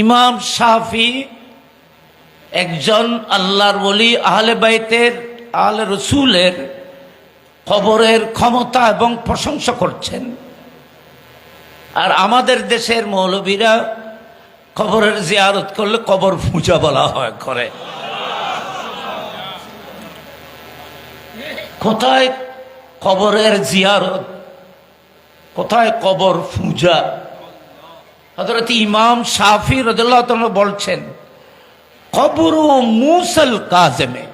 ইমাম শাফি একজন আল্লাহর ওলি, আহলে বাইতের, আহলে রসুলের কবরের ক্ষমতা এবং প্রশংসা করছেন। আর আমাদের দেশের মৌলবীরা কবরের জিয়ারত করলে কবর পূজা বলা হয় করে। কোথায় কবরের জিয়ারত, কোথায় কবর পূজা? হযরত ইমাম শাফি রাদিয়াল্লাহু তাআলা বলছেন, কবর মুসাল কাযিমে,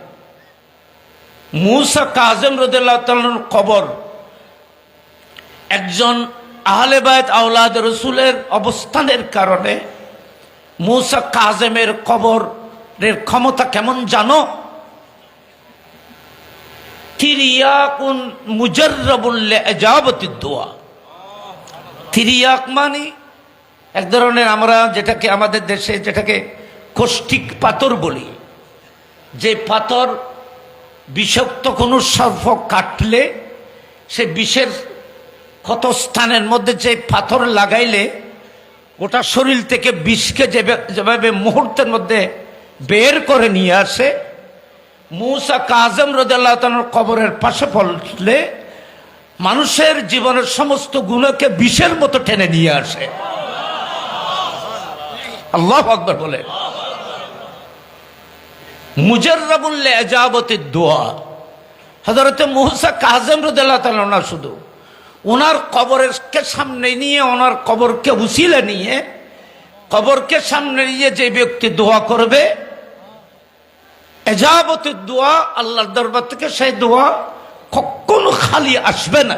মুসা কাযিম রাদিয়াল্লাহু তাআলার কবর একজন আহলে বাইত আওলাদ রাসূলের অবস্থানের কারণে মুসা কাযিমের কবরের ক্ষমতা কেমন জানো? তিরিয়াকুন মুজাররাবুল লিইজাবাতিদ দুআ। তিরিয়াক মানে এক ধরনের, আমরা যেটাকে আমাদের দেশে যেটাকে কষ্টিক পাথর বলি, যে পাথর বিষাক্ত কোনো সর্প কাটলে সে বিষের ক্ষত স্থানের মধ্যে যে পাথর লাগাইলে গোটা শরীর থেকে বিষকে যেভাবে মুহূর্তের মধ্যে বের করে নিয়ে আসে, মুসা কাযিম রাদিয়াল্লাহু তাআলার কবরের পাশে পড়লে মানুষের জীবনের সমস্ত গুণকে বিষের মতো টেনে নিয়ে আসে। আল্লাহু আকবার বলে। মুজাররাবুল লিইজাবাতিদ দুআ। হযরত মুসা কাযিম রাদিয়াল্লাহু তাআলা না শুধু ওনার কবরকে সামনে নিয়ে, ওনার কবরকে উসিলা নিয়ে, কবরকে সামনে নিয়ে যে ব্যক্তি দোয়া করবে, ইজাবাতুদ দোয়া, আল্লাহর দরবার থেকে সেই দোয়া কখনো খালি আসবে না।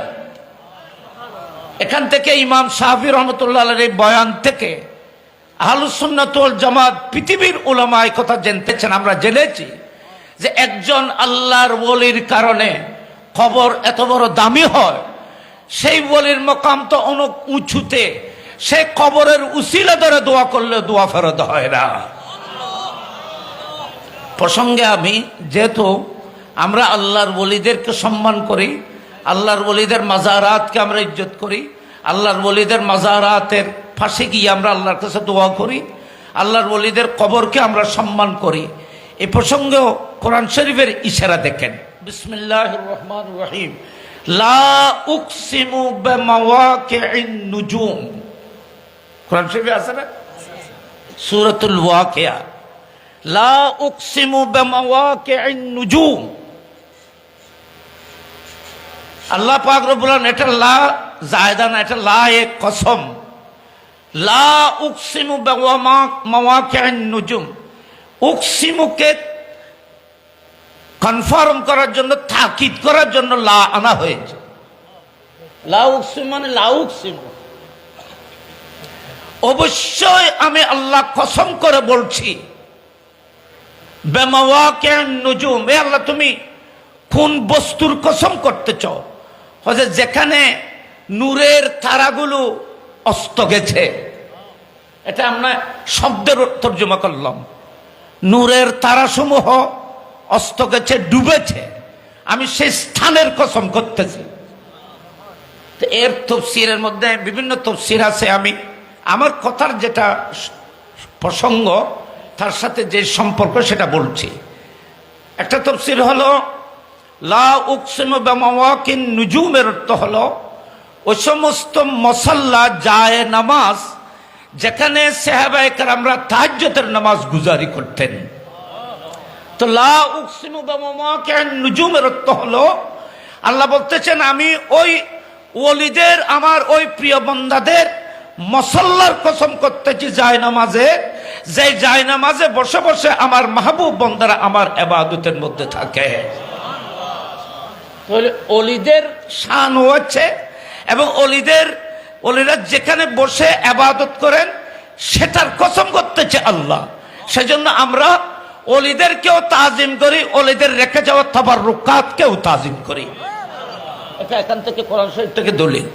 এখান থেকে ইমাম শাফি রহমতুল্লাহ আলাইহির এই বয়ান থেকে আহলুস সুন্নাত ওয়াল জামাত পৃথিবীর উলামা এই কথা জানতেছেন। আমরা জেনেছি যে একজন আল্লাহর ওলির কারণে কবর এত বড় দামি হয়, সেই ওলির মকাম তো অনেক উঁচুতে, সেই কবরের উসিলা ধরে দোয়া করলে দোয়া ফেরত হয় না। প্রসঙ্গে আমি, যেহেতু আমরা আল্লাহর ওলিদেরকে সম্মান করি, আল্লাহর ওলিদের মাজারাতকে আমরা ইজ্জত করি, আল্লাহর ওলিদের মাজারাতের পাশে গিয়ে আমরা আল্লাহর কাছে দোয়া করি, আল্লাহর ওলিদের কবরকে আমরা সম্মান করি, এই প্রসঙ্গেও কোরআন শরীফের ইশারা দেখেন। বিসমিল্লাহির রহমানির রহিম। লা উকসিমু বিমাওয়াকিন নুজুম। কোরআন শরীফে আছে না? সূরাতুল ওয়াকিয়া। লা উকসিমু বিমাওয়াকিন নুজুম। আল্লাহ পাক রব্বুল আলামিন, এটা লা জায়দা না, এটা লা এ কসম। লা উকসিমু বিমাওয়াকিন নুজুম। উকসিমুকে কনফার্ম করার জন্য, তাকিদ করার জন্য লা আনা হয়েছে। লা উকসিম মানে লা উকসিম, অবশ্যই আমি আল্লাহ কসম করে বলছি। বিমাওয়াকিন নুজুম, এ আল্লাহ তুমি কোন বস্তুর কসম করতেছ? হযরত যেখানে নূরের তারাগুলো অস্ত গেছে, এটা আমরা শব্দের তর্জমা করলাম। নূরের তারাসমূহ অস্ত গেছে, ডুবেছে, আমি সেই স্থানের কসম করতেছি। এর তাফসীরের মধ্যে বিভিন্ন তাফসীর আছে। আমি আমার কথার যেটা প্রসঙ্গ, তার সাথে যে সম্পর্ক সেটা বলছি। একটা তাফসীর হলো লা উকসিমু বিমাওয়াকিন নুজুমের অর্থ হলো ওই সমস্ত মুসাল্লা, যায় নামাজ, যেখানে সাহাবায়ে কেরামরা তাহাজ্জুদের নামাজ গুজারি করতেন। তো লা উকসিমু বিমাওয়াকিন নুজুমের অর্থ হলো আল্লাহ বলতেছেন, আমি ওই ওলিদের, আমার ওই প্রিয় বান্দাদের মুসাল্লার কসম করতেছি, যায় নামাজে, যে যায় নামাজে বসে বসে আমার মাহবুব বান্দারা আমার ইবাদতের মধ্যে থাকে। তাহলে ওলিদের শান হচ্ছে, এবং ওলিরা যেখানে বসে ইবাদত করেন সেটার কসম করতেছে আল্লাহ। সেজন্য আমরা ওলিদেরকেও তাজিম করি, ওলিদের রেখে যাওয়া তাবাররুকাতকেও তাজিম করি। এটা এখান থেকে কোরআন শরীফ থেকে দলিল।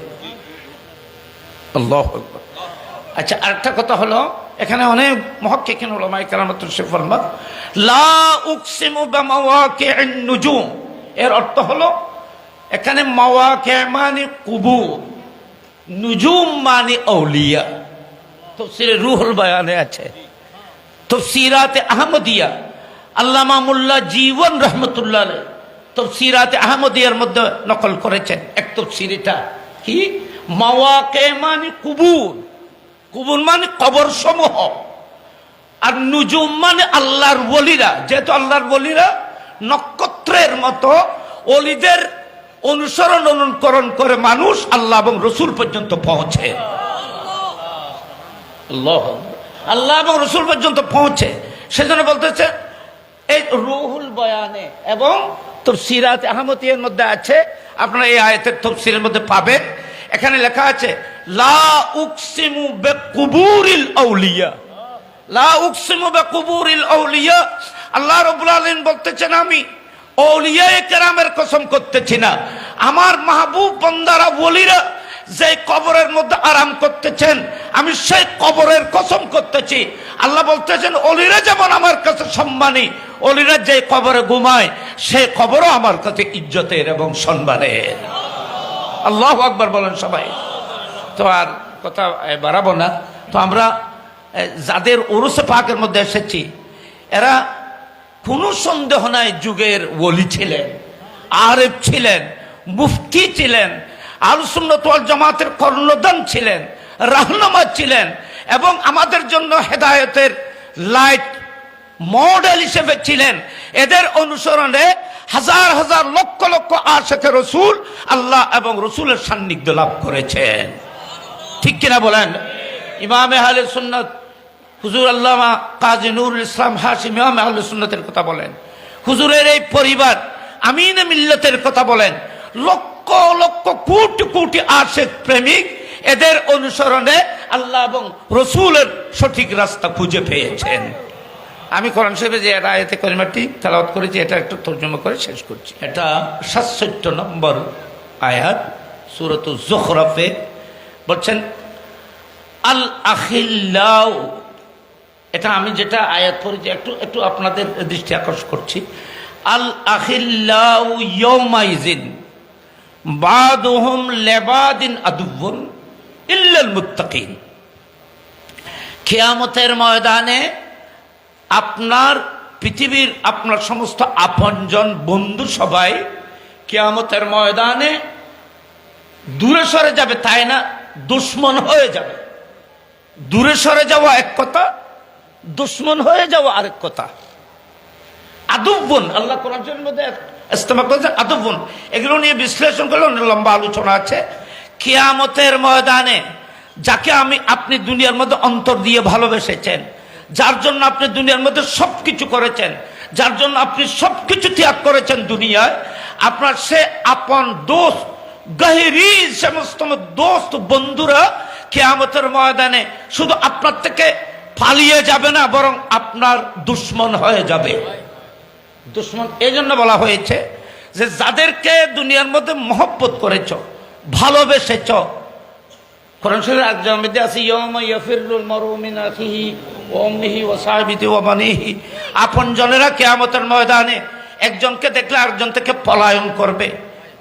আল্লাহু আকবার। আচ্ছা, আরেকটা কথা হলো, এখানে অনেক মুহাক্কিকিন উলামায়ে কেরাম তাশরীফ ফরমান, লা উকসিমু বিমাওয়াকিন নুজুম, এর অর্থ হলো এখানে মাওয়াকি মানে কুবুর, নুজুম মানে আউলিয়া। তাফসীরে রুহুল বয়ানে আছে, তাফসীরাতে আহমদিয়া আল্লামা মোল্লা জীবন রহমতুল্লাহ আলাইহি তাফসীরাতে আহমদিয়ার মধ্যে নকল করেছেন। এক তাফসীর এটা কি, মাওয়াকে মানে কুবুর, কুবুর মানে কবর সমূহ, আর নুজুম মানে আল্লাহর ওলিরা। যেহেতু আল্লাহর ওলিরা নক্ষত্রের মতো, ওলিদের অনুসরণ অনুকরণ করে মানুষ আল্লাহ এবং রসুল পর্যন্ত পৌঁছে। আল্লাহ এবং রসুল পর্যন্ত পৌঁছে। সেজন্য বলতেছে এই রুহুল বয়ানে এবং তাফসীরাত আহমদিয়ার মধ্যে আছে, আপনারা এই আয়াতের তাফসীরের মধ্যে পাবেন। এখানে লেখা আছে লা উকসিমু বিকুবুরিল আউলিয়া, লা উকসিমু বিকুবুরিল আউলিয়া। আল্লাহ রাব্বুল আলামিন বলতেছেন আমি আউলিয়ায়ে কেরামের কসম করতেছি না, আমার মাহবুব বান্দারা ওলিরা যে কবরের মধ্যে আরাম করতেছেন আমি সেই কবরের কসম করতেছি। আল্লাহ বলতেছেন ওলিরা যেমন আমার কাছে সম্মানী, ওলিরা যে কবরে ঘুমায় সেই কবরও আমার কাছে ইজ্জতের এবং সম্মানের। আল্লাহু আকবার বলেন সবাই। তো আর কথা বাড়াবো না। তো আমরা যাদের উরুসে পাকের মধ্যে এসেছি এরা কোনো সন্দেহ নাই যুগের ওলি ছিলেন, আরেফ ছিলেন, মুফতি ছিলেন, আহলুস সুন্নাত ওয়াল জামাতের কর্ণধার ছিলেন, রাহনুমা ছিলেন এবং আমাদের জন্য হেদায়েতের লাইট মডেল হিসেবে ছিলেন। এদের অনুসরণে হাজার হাজার লক্ষ লক্ষ আশিকে রসুল আল্লাহ এবং রসুলের সান্নিধ্য লাভ করেছেন। ঠিক কিনা বলেন? ইমামে আহলে সুন্নাত হুজুর আল্লামা কাজী নুরুল ইসলাম হাশিম ইমামে আহলে সুন্নাতের কথা বলেন, হুজুরের এই পরিবার আমিনে মিল্লাতের কথা বলেন, লক্ষ লক্ষ কোটি কোটি আশিক প্রেমিক এদের অনুসরণে আল্লাহ এবং রসুলের সঠিক রাস্তা খুঁজে পেয়েছেন। আমি কোরআন শরীফে যে আয়াতে কারিমাটি তেলাওয়াত করেছি এটা একটু তর্জমা করে শেষ করছি। এটা ৬৭ নম্বর আয়াত সূরাতুজ যুখরাফে বলছেন আল আখিল্লাউ। এটা আমি যেটা আয়াত পড়েছি একটু একটু আপনাদের দৃষ্টি আকর্ষণ করছি। আল আখিল্লাউ ইয়াউমাইজিন বাদুহুম লিবাদিন আদুওয়ুন ইল্লাল মুত্তাকিন। কিয়ামতের ময়দানে আপনার পৃথিবীর আপনার সমস্ত আপনজন বন্ধু সবাই কিয়ামতের ময়দানে দূরে সরে যাবে, তাই না দুশ্মন হয়ে যাবে। দূরে সরে যাওয়া এক কথা, দুশ্মন হয়ে যাওয়া আরেক কথা। আদুবুন আল্লাহ কোরআনের মধ্যে ইস্তেমাল করেছেন আদুবুন। এগুলো নিয়ে বিশ্লেষণ করলে অনেক লম্বা আলোচনা আছে। কিয়ামতের ময়দানে যাকে আপনি দুনিয়ার মধ্যে অন্তর দিয়ে ভালোবেসেছেন, যার জন্য আপনি দুনিয়ার মধ্যে সবকিছু করেছেন, যার জন্য আপনি সবকিছু ত্যাগ করেছেন দুনিয়ায়, আপনার সে আপন দোস্ত গহিরি সমস্ত দোস্ত বন্ধুরা কিয়ামতের ময়দানে শুধু আপনার থেকে পালিয়ে যাবে না, বরং আপনার দুশ্মন হয়ে যাবে। দুশ্মন এই জন্য বলা হয়েছে যে যাদেরকে দুনিয়ার মধ্যে মহব্বত করেছ, ভালোবেসেছ, কোরআন শরীফের একজন মধ্যে আছে ইয়াউমা ইয়াফিরুল মারউ মিন আখিহি ওয়া উম্মিহি ওয়া সাহিবিহি ওয়া বানিহি। আপনজনেরা কিয়ামতের ময়দানে একজনকে দেখলে আরেকজন থেকে পলায়ন করবে।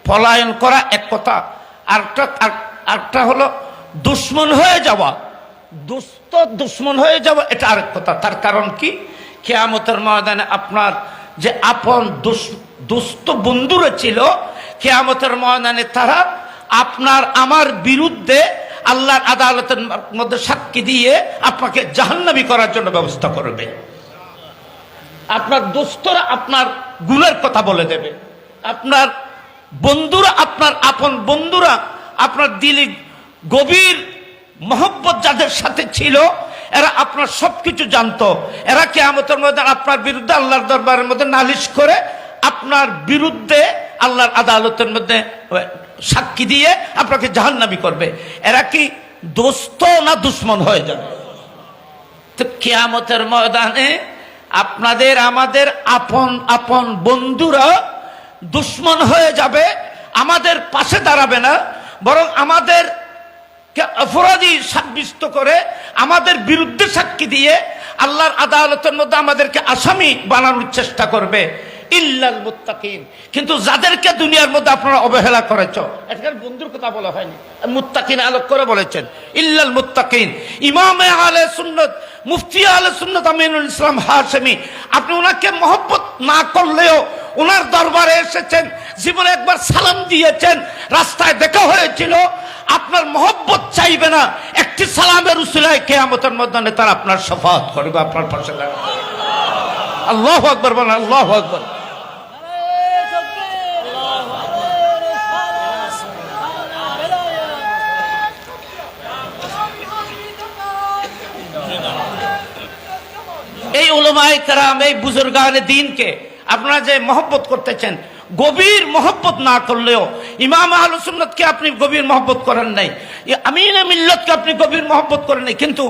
পলায়ন করা এক কথা, আরেকটা হলো দুশ্মন হয়ে যাওয়া, দুশ্মন হয়ে যাওয়া এটা আরেক কথা। তার কারণ কি? কিয়ামতের ময়দানে আপনার যে আপন দুস্থ বন্ধুরা ছিল, কিয়ামতের ময়দানে তারা আপনার আমার বিরুদ্ধে আল্লাহর আদালতের মধ্যে সাক্ষী দিয়ে আপনাকে জাহান্নামী করার জন্য ব্যবস্থা করবে। আপনার দোস্তরা আপনার গুণের কথা বলে দেবে, আপনার বন্ধুরা, আপনার আপন বন্ধুরা, আপনার দিলি গভীর মহব্বত যাদের সাথে ছিল এরা আপনার সবকিছু জানতো। এরা কিয়ামতের মধ্যে আপনার বিরুদ্ধে আল্লাহর দরবারের মধ্যে নালিশ করে আপনার বিরুদ্ধে আল্লাহর আদালতের মধ্যে সাক্ষী দিয়ে আপনাকে জাহান্নামী করবে। এরা কি দোস্ত না দুশ্মন হয়ে যাবে? তো কিয়ামতের ময়দানে আপনাদের আমাদের আপন আপন বন্ধুরা দুশ্মন হয়ে যাবে, আমাদের পাশে দাঁড়াবে না, বরং আমাদের অপরাধী সাব্যস্ত করে আমাদের বিরুদ্ধে সাক্ষী দিয়ে আল্লাহর আদালতের মধ্যে আমাদেরকে আসামি বানানোর চেষ্টা করবে। ইল্লাল মুত্তাকিন। কিন্তু যাদেরকে দুনিয়ার মধ্যে আপনারা অবহেলা করেছো, এটার বন্ধুর কথা বলা হয়নি, মুত্তাকিন আলোক করে বলেছেন ইল্লাল মুত্তাকিন। ইমামে আহলে সুন্নাত, মুফতি আহলে সুন্নাত আমিনুল ইসলাম হাশেমি, আপনি ওনাকে মহব্বত না করলেও ওনার দরবারে এসেছেন, জীবনে একবার সালাম দিয়েছেন, রাস্তায় দেখা হয়েছিল, আপনার মহব্বত চাইবে না, একটি সালামের উসিলায় কিয়ামতের ময়দানে তারা আপনার শাফাআত করবে, আপনার পাশে দাঁড়াবে। আল্লাহু আকবার বলেন, আল্লাহু আকবার। এই উলামায়ে কেরাম, এই বুজুর্গানে দ্বীনকে আপনারা যে মহব্বত করতেছেন, গভীর মহব্বত না করলেও ইমাম আহলুস সুন্নাতকে আপনি গভীর মহব্বত করেন নাই, আমিনে মিল্লাতকে আপনি গভীর মহব্বত করেন নাই, কিন্তু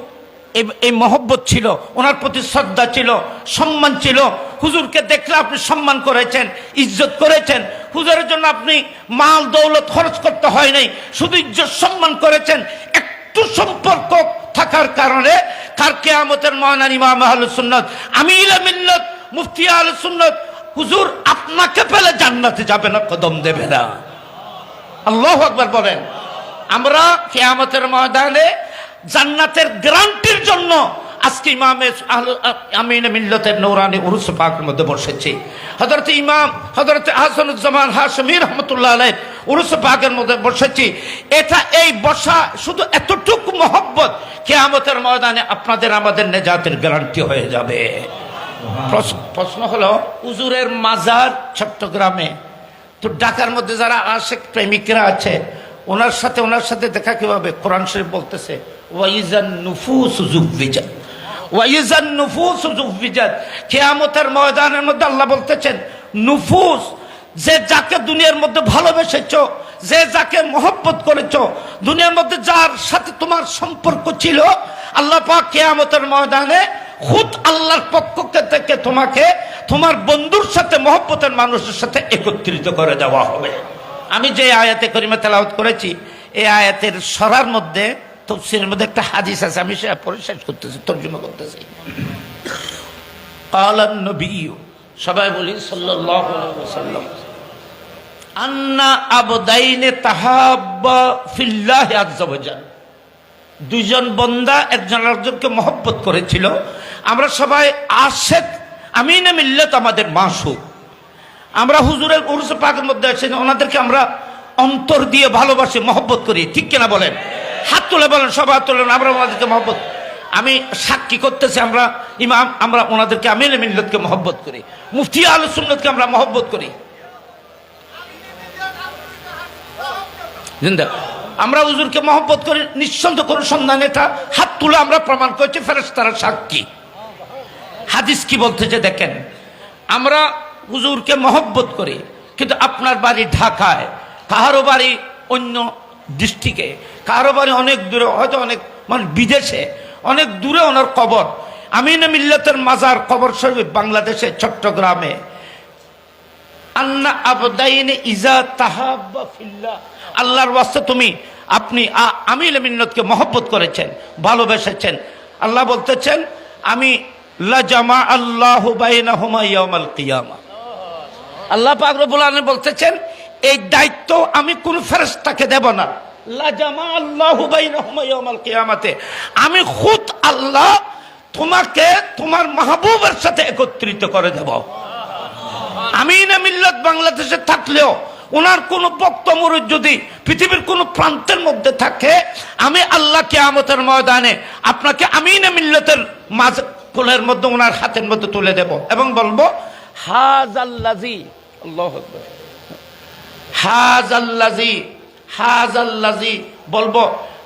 এই মহব্বত ছিল, ওনার প্রতি শ্রদ্ধা ছিল, সম্মান ছিল। হুজুরকে দেখলে আপনি সম্মান করেছেন, ইজ্জত করেছেন। হুজুরের জন্য আপনি মাল দৌলত খরচ করতে হয় নাই, শুধু ইজ্জত সম্মান করেছেন। একটু সম্পর্ক থাকার কারণে কার কিয়ামতের ময়দানে ইমাম আহলুস সুন্নাত, আমিরে মিল্লাত, মুফতি আহলুস সুন্নাত হুজুর আপনাকে পেলে জান্নাতে যাবে না, কদম দেবে না। আল্লাহু আকবার বলেন। আমরা কিয়ামতের ময়দানে জান্নাতের গ্যারান্টির জন্য আজকে ইমামে আমিনে মিল্লাতের নূরানি উরুস পাকের মধ্যে বসেছি। হযরত ইমাম হযরত আহসানুজ্জামান হাশমি রাহমাতুল্লাহ আলাইহি উরুস পাকের মধ্যে বসেছি। এটা এই বসা শুধু এতটুকু মহব্বত, কিয়ামতের ময়দানে আপনাদের আমাদের নেজাতের গ্যারান্টি হয়ে যাবে। প্রশ্ন হলো, হুজুরের মাজার চট্টগ্রামে, তো ঢাকার মধ্যে যারা আশিক প্রেমিকরা আছে ওনার সাথে দেখা কিভাবে? কোরআন শরীফ বলতেছে ওয়াইজান নুফুস যুফিজাত, ওয়াইজান নুফুস যুফিজাত। কিয়ামতের ময়দানের মধ্যে আল্লাহ বলতেছেন নুফুস, যে যাকে দুনিয়ার মধ্যে ভালোবেসেছো, যে যাকে মহব্বত করেছো, দুনিয়ার মধ্যে যার সাথে তোমার সম্পর্ক ছিল, আল্লাহ পাক কিয়ামতের ময়দানে খুদ আল্লাহর পক্ষ থেকে তোমাকে তোমার বন্ধুর সাথে, মহব্বতের মানুষের সাথে একত্রিত করে দেওয়া হবে। আমি যে আয়াতে করিমা তেলাওয়াত করেছি, এই আয়াতের সরার মধ্যে তাফসীরের মধ্যে একটা হাদিস আছে, আমি সেটা পড়ে শেষ করতেছি, তর্জমা করতেছি। ক্বালান নবী, সবাই বলি সাল্লাল্লাহু আলাইহি ওয়াসাল্লাম, আন্না আবদাইনে তাহাব্বা ফিল্লাহি আযজা ওয়া জাল। দুইজন বান্দা একজন আরেকজনকে মহব্বত করেছিল। আমরা সবাই আশিক, আমিনে মিল্লাত আমাদের মাসুক। আমরা হুজুরের উরুস পাকের মধ্যে আছি, ওনাদেরকে আমরা অন্তর দিয়ে ভালোবাসি, মহব্বত করি, ঠিক কিনা বলেন? হাত তুলে বলেন, সবাই হাত তুলেন। আমরা ওনাদেরকে মহব্বত, আমি সাক্ষী করতেছি, আমরা ইমাম, আমরা ওনাদেরকে আমিনে মিল্লাতকে মহব্বত করি, মুফতি আহলুস সুন্নাতকে আমরা মহব্বত করি। জিন্দা আমরা হুজুরকে মহব্বত করি, নিঃসন্দেহ কোন সন্ধান, এটা হাত তুলে আমরা প্রমাণ করছি, ফেরেশতারা সাক্ষী। হাদিস কি বলতেছে দেখেন, আমরা হুজুরকে মহব্বত করি, কিন্তু আপনার বাড়ি ঢাকায়, কাহারো বাড়ি অন্য ডিস্ট্রিক্টে, কাহারো বাড়ি অনেক দূরে, হয়তো অনেক মানে বিদেশে, অনেক দূরে ওনার কবর। আমিনে মিল্লাতের মাজার, কবর শরীফ বাংলাদেশে চট্টগ্রামে। আন্না আবদাইনে ইজা তাহাব্বা ফিল্লাহ, আল্লাহর ওয়াস্তে আপনি আমিনে মিল্লাতকে মহব্বত করেছেন, ভালোবেসেছেন। আল্লাহ বলতেছেন, আমি লা জামা আল্লাহু বাইনাহুমা ইয়াউমাল কিয়ামা। আল্লাহ পাক রব্বুল আলামিন বলতেছেন, এই দায়িত্ব আমি কোন ফেরেশতাকে দেব না। লা জামা আল্লাহু বাইনাহুমা ইয়াউমাল কিয়ামাতে, আমি খুদ আল্লাহ তোমাকে তোমার মাহবুবের সাথে একত্রিত করে দেব। আমিনে মিল্লাত বাংলাদেশে থাকলেও ওনার কোন বক্ত মুরিদ যদি পৃথিবীর কোন প্রান্তের মধ্যে থাকে, আমি আল্লাহ কিয়ামতের ময়দানে আপনাকে আমিনে মিল্লাতের মাঝ কোলের মধ্যে, ওনার হাতের মধ্যে তুলে দেব এবং বলবো হাযাল্লাযী, আল্লাহু আকবার, হাযাল্লাযী বলবো,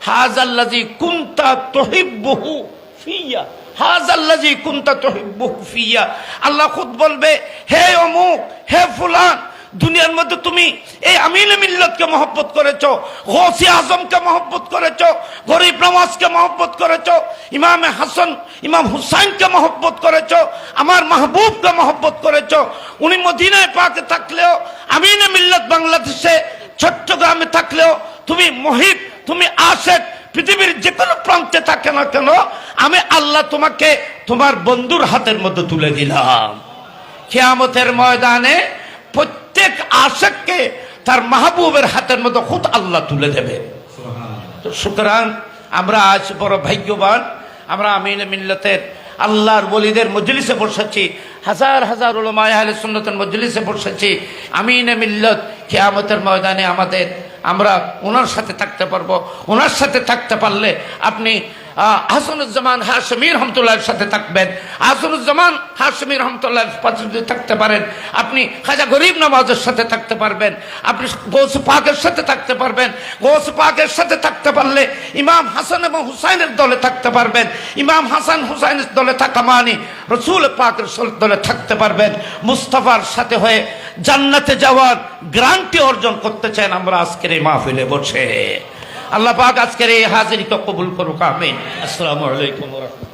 হাযাল্লাযী কুনতা তুহিব্বুহু ফিয়া, হাযাল্লাযী কুনতা তুহিব্বুহু ফিয়া। আল্লাহ খুদ বলবে, হে অমুক, হে ফুলান, দুনিয়ার মধ্যে তুমি এই আমিনে মিল্লাতকে মহব্বত করেছো, গৌসে আজমকে মহব্বত করেছো, গরিব নওয়াজকে মহব্বত করেছো, ইমামে হাসান, ইমাম হুসাইনকে মহব্বত করেছো, আমার মাহবুবকে মহব্বত করেছো। উনি মদিনায় পাকে থাকলেও, আমিনে মিল্লাত বাংলাদেশে চট্টগ্রামে থাকলেও তুমি মহিব, তুমি আশিক, পৃথিবীর যে কোনো প্রান্তে থাকে না কেন, আমি আল্লাহ তোমাকে তোমার বন্ধুর হাতের মধ্যে তুলে দিলাম। কিয়ামতের ময়দানে প্রত্যেক আশিককে তার মাহবুবের হাতের মতো খুদ আল্লাহ তুলে দেবে। তো সুতরাং আমরা আজ বড় ভাগ্যবান, আমরা আমিন মিল্লাতের আল্লাহর ওলিদের মজলিসে বসেছি, হাজার হাজার উলামায়ে আহলে সুন্নাতের মজলিসে বসেছি। আমিন মিল্লাত কিয়ামতের ময়দানে আমরা ওনার সাথে থাকতে পারবো। ওনার সাথে থাকতে পারলে আপনি হাসানুজ্জামান হাশমি রহমতুল্লাহর সাথে থাকবেন। হাসানুজ্জামান হাশমি রহমতুল্লাহর সাথে যদি থাকতে পারেন, আপনি খাজা গরিব নওয়াজের সাথে থাকতে পারবেন, আপনি গৌস পাকের সাথে থাকতে পারবেন। গৌস পাকের সাথে থাকতে পারলে ইমাম হাসান এবং হুসাইনের দলে থাকতে পারবেন। ইমাম হাসান হুসাইনের দলে থাকা মানে রসুল পাকের দলে থাকতে পারবেন। মুস্তাফার সাথে হয়ে জান্নাতে যাওয়ার গ্যারান্টি অর্জন করতে চান আমরা আজকের এই মাহফিলে বসে। আল্লাহ পাক আজকের এই হাজিরিকে কবুল করুক, আমিন। আসসালামু আলাইকুম ওয়া রাহমাতুল্লাহ।